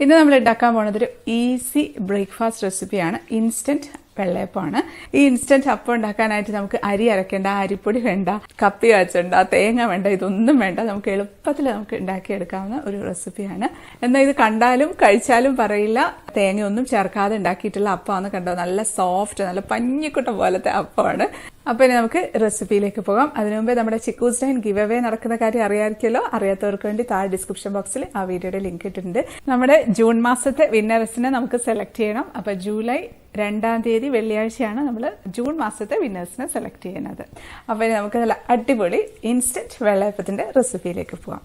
ഇന്ന് നമ്മൾ ഉണ്ടാക്കാൻ പോകുന്നത് ഒരു ഈസി ബ്രേക്ക്ഫാസ്റ്റ് റെസിപ്പിയാണ്. ഇൻസ്റ്റന്റ് വെള്ളയപ്പമാണ്. ഈ ഇൻസ്റ്റന്റ് അപ്പം ഉണ്ടാക്കാനായിട്ട് നമുക്ക് അരി അരക്കേണ്ട, അരിപ്പൊടി വേണ്ട, കപ്പി കാച്ചണ്ട, തേങ്ങ വേണ്ട, ഇതൊന്നും വേണ്ട. നമുക്ക് എളുപ്പത്തിൽ നമുക്ക് ഉണ്ടാക്കിയെടുക്കാവുന്ന ഒരു റെസിപ്പിയാണ്. എന്നാൽ ഇത് കണ്ടാലും കഴിച്ചാലും പറയില്ല തേങ്ങയൊന്നും ചേർക്കാതെ ഉണ്ടാക്കിയിട്ടുള്ള അപ്പമാണ്. കണ്ടോ, നല്ല സോഫ്റ്റ്, നല്ല പഞ്ഞിക്കുട്ട പോലത്തെ അപ്പമാണ്. അപ്പൊ ഇനി നമുക്ക് റെസിപ്പിയിലേക്ക് പോകാം. അതിനു മുമ്പേ നമ്മുടെ ചിക്കൂസ് ഡൈൻ ഗിവ് അവേ നടക്കുന്ന കാര്യം അറിയാമായിരിക്കുമല്ലോ. അറിയാത്തവർക്ക് വേണ്ടി താഴെ ഡിസ്ക്രിപ്ഷൻ ബോക്സിൽ ആ വീഡിയോയുടെ ലിങ്ക് ഇട്ടിട്ടുണ്ട്. നമ്മുടെ ജൂൺ മാസത്തെ വിന്നേഴ്സിനെ നമുക്ക് സെലക്ട് ചെയ്യണം. അപ്പൊ ജൂലൈ 2-ാം തീയതി വെള്ളിയാഴ്ചയാണ് നമ്മൾ ജൂൺ മാസത്തെ വിന്നേഴ്സിനെ സെലക്ട് ചെയ്യുന്നത്. അപ്പൊ നമുക്ക് നല്ല അടിപൊളി ഇൻസ്റ്റന്റ് വെള്ളയപ്പത്തിന്റെ റെസിപ്പിയിലേക്ക് പോകാം.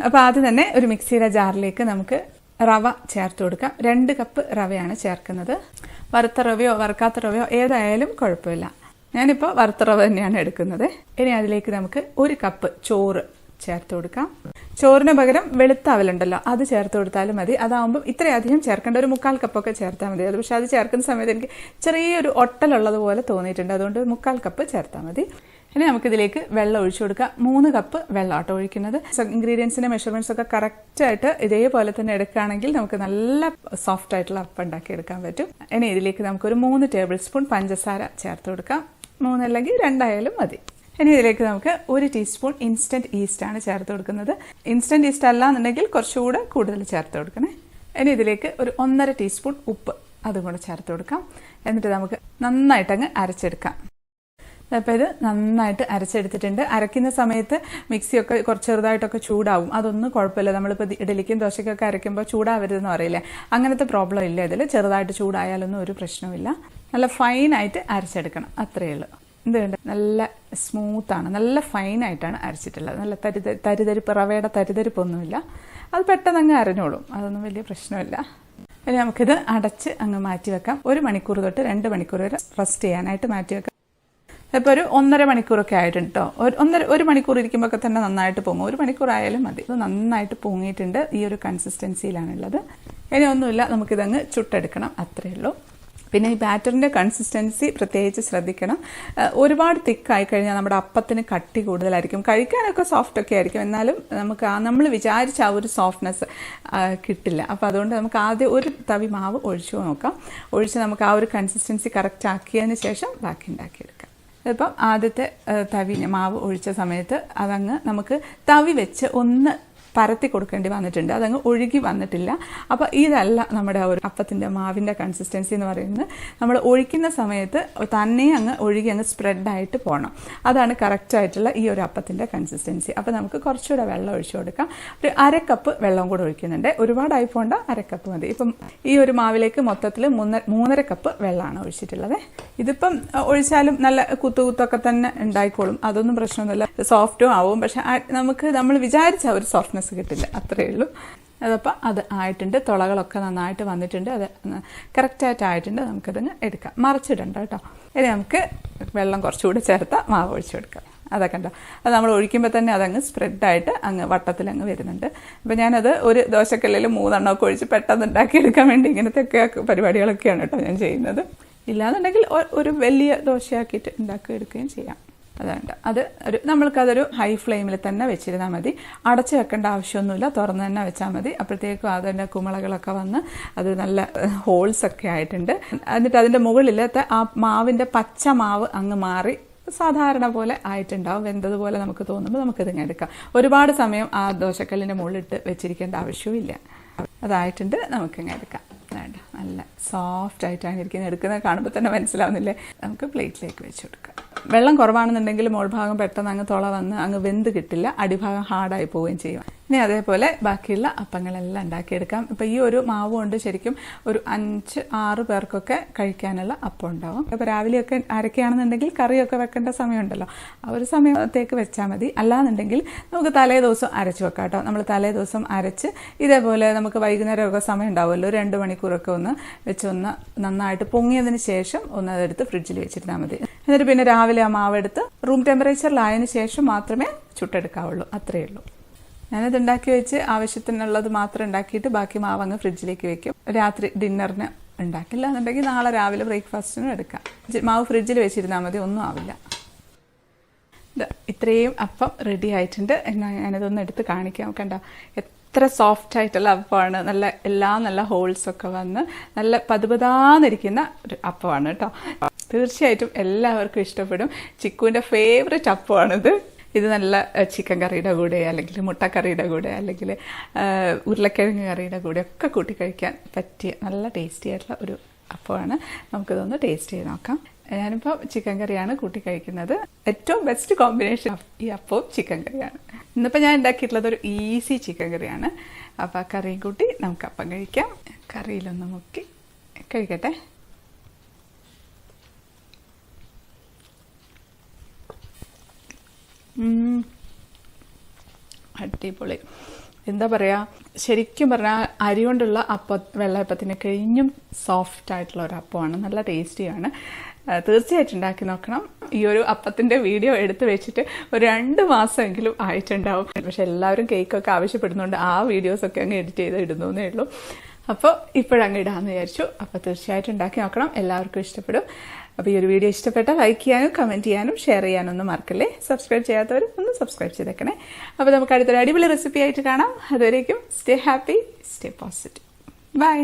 അപ്പൊ ആദ്യം തന്നെ ഒരു മിക്സിയുടെ ജാറിലേക്ക് നമുക്ക് റവ ചേർത്ത് കൊടുക്കാം. 2 കപ്പ് റവയാണ് ചേർക്കുന്നത്. വറുത്ത റവയോ വറുക്കാത്ത റവയോ ഏതായാലും കുഴപ്പമില്ല. ഞാനിപ്പോൾ വറുത്ത റവ തന്നെയാണ് എടുക്കുന്നത്. ഇനി അതിലേക്ക് നമുക്ക് 1 കപ്പ് ചോറ് ചേർത്ത് കൊടുക്കാം. ചോറിന് പകരം വെളുത്ത അവലുണ്ടല്ലോ, അത് ചേർത്ത് കൊടുത്താലും മതി. അതാവുമ്പോൾ ഇത്രയധികം ചേർക്കേണ്ട, ഒരു 1/4 കപ്പൊക്കെ ചേർത്താൽ മതി. അത് പക്ഷെ അത് ചേർക്കുന്ന സമയത്ത് എനിക്ക് ചെറിയൊരു ഒട്ടലുള്ളത് പോലെ തോന്നിയിട്ടുണ്ട്. അതുകൊണ്ട് 1/4 കപ്പ് ചേർത്താൽ മതി. ഇനി നമുക്കിതിലേക്ക് വെള്ളം ഒഴിച്ചു കൊടുക്കാം. 3 കപ്പ് വെള്ളമാട്ടോ ഒഴിക്കുന്നത്. ഇൻഗ്രീഡിയൻസിന്റെ മെഷർമെന്റ്സ് ഒക്കെ കറക്റ്റ് ആയിട്ട് ഇതേപോലെ തന്നെ എടുക്കുകയാണെങ്കിൽ നമുക്ക് നല്ല സോഫ്റ്റ് ആയിട്ടുള്ള അപ്പം ഉണ്ടാക്കി എടുക്കാൻ പറ്റും. ഇനി ഇതിലേക്ക് നമുക്കൊരു 3 ടേബിൾ സ്പൂൺ പഞ്ചസാര ചേർത്ത് കൊടുക്കാം. 3 അല്ലെങ്കിൽ 2 ആയാലും മതി. ഇനി ഇതിലേക്ക് നമുക്ക് 1 ടീസ്പൂൺ ഇൻസ്റ്റന്റ് ഈസ്റ്റ് ആണ് ചേർത്ത് കൊടുക്കുന്നത്. ഇൻസ്റ്റന്റ് ഈസ്റ്റ് അല്ല എന്നുണ്ടെങ്കിൽ കുറച്ചുകൂടെ കൂടുതൽ ചേർത്ത് കൊടുക്കണേ. ഇനി ഇതിലേക്ക് ഒരു 1.5 ടീസ്പൂൺ ഉപ്പ് അതും കൂടെ ചേർത്ത് കൊടുക്കാം. എന്നിട്ട് നമുക്ക് നന്നായിട്ടങ്ങ് അരച്ചെടുക്കാം. അപ്പോൾ ഇത് നന്നായിട്ട് അരച്ചെടുത്തിട്ടുണ്ട്. അരയ്ക്കുന്ന സമയത്ത് മിക്സിയൊക്കെ കുറച്ച് ചെറുതായിട്ടൊക്കെ ചൂടാവും. അതൊന്നും കുഴപ്പമില്ല. നമ്മളിപ്പോൾ ഇഡലിക്കും ദോശയ്ക്കൊക്കെ അരയ്ക്കുമ്പോൾ ചൂടാവരുതെന്ന് പറയില്ലേ, അങ്ങനത്തെ പ്രോബ്ലം ഇല്ല ഇതിൽ. ചെറുതായിട്ട് ചൂടായാലൊന്നും ഒരു പ്രശ്നമില്ല. നല്ല ഫൈനായിട്ട് അരച്ചെടുക്കണം, അത്രയേ ഉള്ളൂ. എന്തുകൊണ്ട് നല്ല സ്മൂത്താണ്, നല്ല ഫൈനായിട്ടാണ് അരച്ചിട്ടുള്ളത്. നല്ല തരിതരിപ്പ്, റവയുടെ തരിതരിപ്പൊന്നുമില്ല. അത് പെട്ടെന്ന് അങ്ങ് അരഞ്ഞോളും, അതൊന്നും വലിയ പ്രശ്നമില്ല. ഇനി നമുക്കിത് അടച്ച് അങ്ങ് മാറ്റി വെക്കാം. 1 മണിക്കൂർ തൊട്ട് 2 മണിക്കൂർ വരെ റെസ്റ്റ് ചെയ്യാനായിട്ട് മാറ്റി വെക്കാം. ഇപ്പോൾ ഒരു 1.5 മണിക്കൂറൊക്കെ ആയിട്ടുണ്ട് കേട്ടോ. 1 മണിക്കൂർ ഇരിക്കുമ്പോൾ തന്നെ നന്നായിട്ട് പൊങ്ങും. 1 മണിക്കൂർ ആയാലും മതി. ഇത് നന്നായിട്ട് പൊങ്ങിയിട്ടുണ്ട്. ഈ ഒരു കൺസിസ്റ്റൻസിയിലാണുള്ളത്. ഇനി ഒന്നുമില്ല, നമുക്കിതങ്ങ് ചുട്ടെടുക്കണം, അത്രയേ ഉള്ളൂ. പിന്നെ ഈ ബാറ്ററിന്റെ കൺസിസ്റ്റൻസി പ്രത്യേകിച്ച് ശ്രദ്ധിക്കണം. ഒരുപാട് തിക്കായി കഴിഞ്ഞാൽ നമ്മുടെ അപ്പത്തിന് കട്ടി കൂടുതലായിരിക്കും. കഴിക്കാനൊക്കെ സോഫ്റ്റ് ഒക്കെ ആയിരിക്കും, എന്നാലും നമുക്ക് നമ്മൾ വിചാരിച്ച ആ ഒരു സോഫ്റ്റ്നെസ് കിട്ടില്ല. അപ്പോൾ അതുകൊണ്ട് നമുക്ക് ആദ്യം ഒരു തവി മാവ് ഒഴിച്ചു നോക്കാം. ഒഴിച്ച് നമുക്ക് ആ ഒരു കൺസിസ്റ്റൻസി കറക്റ്റ് ആക്കിയതിന് ശേഷം ബാക്കി ഉണ്ടാക്കിയെടുക്കാം. ഇപ്പം ആദ്യത്തെ തവി മാവ് ഒഴിച്ച സമയത്ത് അതങ്ങ് നമുക്ക് തവി വെച്ച് ഒന്ന് പരത്തി കൊടുക്കേണ്ടി വന്നിട്ടുണ്ട്. അതങ്ങ് ഒഴുകി വന്നിട്ടില്ല. അപ്പോൾ ഇതല്ല നമ്മുടെ ഒരു അപ്പത്തിൻ്റെ മാവിൻ്റെ കൺസിസ്റ്റൻസി എന്ന് പറയുന്നത്. നമ്മൾ ഒഴിക്കുന്ന സമയത്ത് തന്നെ അങ്ങ് ഒഴുകി അങ്ങ് സ്പ്രെഡായിട്ട് പോകണം. അതാണ് കറക്റ്റായിട്ടുള്ള ഈ ഒരു അപ്പത്തിൻ്റെ കൺസിസ്റ്റൻസി. അപ്പോൾ നമുക്ക് കുറച്ചുകൂടെ വെള്ളം ഒഴിച്ചു കൊടുക്കാം. ഒരു 1/2 കപ്പ് വെള്ളം കൂടെ ഒഴിക്കുന്നുണ്ട്. ഒരുപാടായി പോകണ്ട, 1/2 കപ്പ് മതി. ഇപ്പം ഈ ഒരു മാവിലേക്ക് മൊത്തത്തിൽ 3.5 കപ്പ് വെള്ളമാണ് ഒഴിച്ചിട്ടുള്ളത്. ഇതിപ്പം ഒഴിച്ചാലും നല്ല കുത്തൊക്കെ തന്നെ ഉണ്ടായിക്കോളും, അതൊന്നും പ്രശ്നമൊന്നുമില്ല. സോഫ്റ്റും ആവും, പക്ഷെ നമ്മൾ വിചാരിച്ച ഒരു സോഫ്റ്റ്നെസ് കിട്ടില്ല, അത്രയേ ഉള്ളൂ. അതപ്പോൾ അത് ആയിട്ടുണ്ട്. തുളകളൊക്കെ നന്നായിട്ട് വന്നിട്ടുണ്ട്. അത് കറക്റ്റായിട്ട് ആയിട്ടുണ്ട്. നമുക്കതങ്ങ് എടുക്കാം. മറിച്ചിടണ്ട കേട്ടോ. ഇനി നമുക്ക് വെള്ളം കുറച്ചുകൂടി ചേർത്ത മാവ് ഒഴിച്ചു കൊടുക്കാം. അതൊക്കെ ഉണ്ടോ, അത് നമ്മൾ ഒഴിക്കുമ്പോൾ തന്നെ അതങ്ങ് സ്പ്രെഡായിട്ട് അങ്ങ് വട്ടത്തിലങ്ങ് വരുന്നുണ്ട്. അപ്പോൾ ഞാനത് ഒരു ദോശക്കല്ലിൽ 3 എണ്ണമൊക്കെ ഒഴിച്ച് പെട്ടെന്ന് ഉണ്ടാക്കിയെടുക്കാൻ വേണ്ടി ഇങ്ങനത്തെയൊക്കെ പരിപാടികളൊക്കെയാണ് കേട്ടോ ഞാൻ ചെയ്യുന്നത്. ഇല്ലാന്നുണ്ടെങ്കിൽ ഒരു വലിയ ദോശയാക്കിയിട്ട് ഉണ്ടാക്കിയെടുക്കുകയും ചെയ്യാം. അതുകൊണ്ട് നമ്മൾക്കതൊരു ഹൈ ഫ്ലെയിമിൽ തന്നെ വെച്ചിരുന്നാൽ മതി. അടച്ചു വെക്കേണ്ട ആവശ്യമൊന്നുമില്ല, തുറന്ന് തന്നെ വെച്ചാൽ മതി. അപ്പോഴത്തേക്കും അതിൻ്റെ കുമിളകളൊക്കെ വന്ന് അത് നല്ല ഹോൾസൊക്കെ ആയിട്ടുണ്ട്. എന്നിട്ട് അതിൻ്റെ മുകളിലത്തെ ആ മാവിൻ്റെ പച്ച മാവ് അങ്ങ് മാറി സാധാരണ പോലെ ആയിട്ടുണ്ടാവും. വെന്തതുപോലെ നമുക്ക് തോന്നുമ്പോൾ നമുക്കിതിങ്ങനെ എടുക്കാം. ഒരുപാട് സമയം ആ ദോശക്കല്ലിൻ്റെ മുകളിലിട്ട് വെച്ചിരിക്കേണ്ട ആവശ്യവും അതായിട്ടുണ്ട്. നമുക്കിങ്ങനെ എടുക്കാം. വേണ്ട, നല്ല സോഫ്റ്റ് ആയിട്ടാണ് ഇരിക്കുന്നത്. എടുക്കുന്നത് കാണുമ്പോൾ തന്നെ മനസ്സിലാവുന്നില്ലേ. നമുക്ക് പ്ലേറ്റിലേക്ക് വെച്ച് കൊടുക്കാം. വെള്ളം കുറവാണെന്നുണ്ടെങ്കിൽ മുകൾഭാഗം പെട്ടെന്ന് അങ്ങ് തുള വന്ന് അങ്ങ് വെന്ത് കിട്ടില്ല, അടിഭാഗം ഹാർഡായി പോവുകയും ചെയ്യും. ഇനി അതേപോലെ ബാക്കിയുള്ള അപ്പങ്ങളെല്ലാം ഉണ്ടാക്കിയെടുക്കാം. ഇപ്പം ഈ ഒരു മാവ് കൊണ്ട് ശരിക്കും ഒരു 5-6 പേർക്കൊക്കെ കഴിക്കാനുള്ള അപ്പം ഉണ്ടാവും. അപ്പോൾ രാവിലെയൊക്കെ അരക്കുകയാണെന്നുണ്ടെങ്കിൽ കറിയൊക്കെ വെക്കേണ്ട സമയമുണ്ടല്ലോ, ആ ഒരു സമയത്തേക്ക് വെച്ചാൽ മതി. അല്ലാന്നുണ്ടെങ്കിൽ നമുക്ക് തലേ ദിവസം അരച്ച് വെക്കാം കേട്ടോ. നമ്മൾ തലേ ദിവസം അരച്ച് ഇതേപോലെ നമുക്ക് വൈകുന്നേരമൊക്കെ സമയം ഉണ്ടാവുമല്ലോ, 2 മണിക്കൂറൊക്കെ ഒന്ന് വെച്ച് ഒന്ന് നന്നായിട്ട് പൊങ്ങിയതിന് ശേഷം ഒന്ന് അതെടുത്ത് ഫ്രിഡ്ജിൽ വെച്ചിരുന്നാൽ മതി. എന്നിട്ട് പിന്നെ രാവിലെ ആ മാവെടുത്ത് റൂം ടെമ്പറേച്ചറിലായതിനു ശേഷം മാത്രമേ ചുട്ടെടുക്കാവുള്ളൂ, അത്രയേ ഉള്ളൂ. ഞാനത് ഉണ്ടാക്കി വെച്ച് ആവശ്യത്തിനുള്ളത് മാത്രം ഉണ്ടാക്കിയിട്ട് ബാക്കി മാവ് അങ്ങ് ഫ്രിഡ്ജിലേക്ക് വെക്കും. രാത്രി ഡിന്നറിന് ഉണ്ടാക്കില്ല എന്നുണ്ടെങ്കിൽ നാളെ രാവിലെ ബ്രേക്ക്ഫാസ്റ്റിനും എടുക്കാം. മാവ് ഫ്രിഡ്ജിൽ വെച്ചിരുന്നാൽ മതി, ഒന്നും ആവില്ല. ഇത്രയും അപ്പം റെഡി ആയിട്ടുണ്ട്. ഞാനിതൊന്ന് എടുത്ത് കാണിക്കാം. കണ്ട അത്ര സോഫ്റ്റ് ആയിട്ടുള്ള അപ്പമാണ്. എല്ലാം നല്ല ഹോൾസ് ഒക്കെ വന്ന് നല്ല പതുപതാന്നിരിക്കുന്ന ഒരു അപ്പമാണ് കേട്ടോ. തീർച്ചയായിട്ടും എല്ലാവർക്കും ഇഷ്ടപ്പെടും. ചിക്കുവിൻ്റെ ഫേവറേറ്റ് അപ്പമാണിത്. ഇത് നല്ല ചിക്കൻ കറിയുടെ കൂടെ അല്ലെങ്കിൽ മുട്ടക്കറിയുടെ കൂടെ അല്ലെങ്കിൽ ഉരുളക്കിഴങ്ങ് കറിയുടെ കൂടെ ഒക്കെ കൂട്ടി കഴിക്കാൻ പറ്റിയ നല്ല ടേസ്റ്റി ആയിട്ടുള്ള ഒരു അപ്പമാണ്. നമുക്കിതൊന്ന് ടേസ്റ്റ് ചെയ്ത് നോക്കാം. ഞാനിപ്പോൾ ചിക്കൻ കറിയാണ് കൂട്ടി കഴിക്കുന്നത്. ഏറ്റവും ബെസ്റ്റ് കോമ്പിനേഷൻ ഈ അപ്പവും ചിക്കൻ കറിയാണ്. ഇന്നിപ്പോൾ ഞാൻ ഉണ്ടാക്കിയിട്ടുള്ളത് ഒരു ഈസി ചിക്കൻ കറിയാണ്. അപ്പോൾ ആ കറിയും കൂട്ടി നമുക്ക് അപ്പം കഴിക്കാം. കറിയിലൊന്ന് മുക്കി കഴിക്കട്ടെ. അടിപൊളി. എന്താ പറയുക, ശരിക്കും പറഞ്ഞാൽ അരി കൊണ്ടുള്ള വെള്ളയപ്പത്തിന് കഴിഞ്ഞും സോഫ്റ്റ് ആയിട്ടുള്ള ഒരു അപ്പമാണ്. നല്ല ടേസ്റ്റിയാണ്. തീർച്ചയായിട്ടും ഉണ്ടാക്കി നോക്കണം. ഈ ഒരു അപ്പത്തിൻ്റെ വീഡിയോ എടുത്ത് വെച്ചിട്ട് ഒരു 2 മാസമെങ്കിലും ആയിട്ടുണ്ടാവും. പക്ഷെ എല്ലാവരും കേക്കൊക്കെ ആവശ്യപ്പെടുന്നുണ്ട് ആ വീഡിയോസൊക്കെ അങ്ങ് എഡിറ്റ് ചെയ്ത് ഇടുന്നേ ഉള്ളൂ. അപ്പോൾ ഇപ്പോഴങ്ങ് ഇടാമെന്ന് വിചാരിച്ചു. അപ്പോൾ തീർച്ചയായിട്ടും ഉണ്ടാക്കി നോക്കണം. എല്ലാവർക്കും ഇഷ്ടപ്പെടും. അപ്പോൾ ഈ ഒരു വീഡിയോ ഇഷ്ടപ്പെട്ടാൽ ലൈക്ക് ചെയ്യാനും കമൻറ്റ് ചെയ്യാനും ഷെയർ ചെയ്യാനൊന്നും മറക്കല്ലേ. സബ്സ്ക്രൈബ് ചെയ്യാത്തവർ ഒന്ന് സബ്സ്ക്രൈബ് ചെയ്തേക്കണേ. അപ്പോൾ നമുക്ക് അടുത്തൊരു അടിപൊളി റെസിപ്പി ആയിട്ട് കാണാം. അതുവരേക്കും stay happy, stay positive. By.